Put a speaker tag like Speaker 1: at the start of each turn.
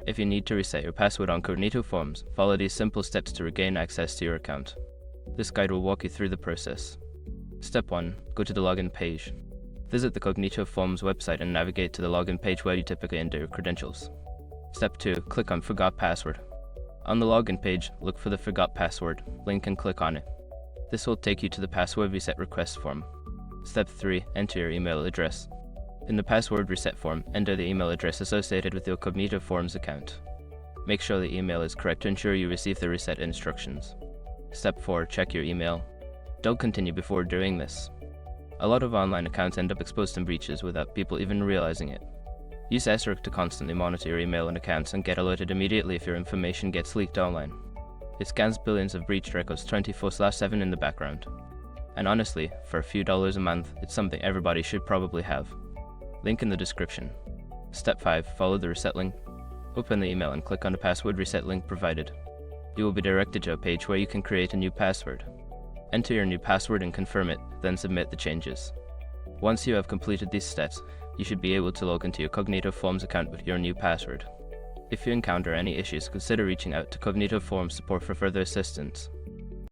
Speaker 1: If you need to reset your password on Cognito Forms, follow these simple steps to regain access to your account. This guide will walk you through the process. Step 1. Go to the login page. Visit the Cognito Forms website and navigate to the login page where you typically enter your credentials. Step 2. Click on Forgot Password. On the login page, look for the Forgot Password link and click on it. This will take you to the password reset request form. Step 3. Enter your email address. In the password reset form, enter the email address associated with your Cognito Forms account. Make sure the email is correct to ensure you receive the reset instructions. Step 4. Check your email. Don't continue before doing this. A lot of online accounts end up exposed to breaches without people even realizing it. Use Asterisk to constantly monitor your email and accounts and get alerted immediately if your information gets leaked online. It scans billions of breached records 24/7 in the background. And honestly, for a few dollars a month, it's something everybody should probably have. Link in the description. Step 5. Follow the reset link. Open the email and click on the password reset link provided. You will be directed to a page where you can create a new password. Enter your new password and confirm it, then submit the changes. Once you have completed these steps, you should be able to log into your Cognito Forms account with your new password. If you encounter any issues, consider reaching out to Cognito Forms support for further assistance.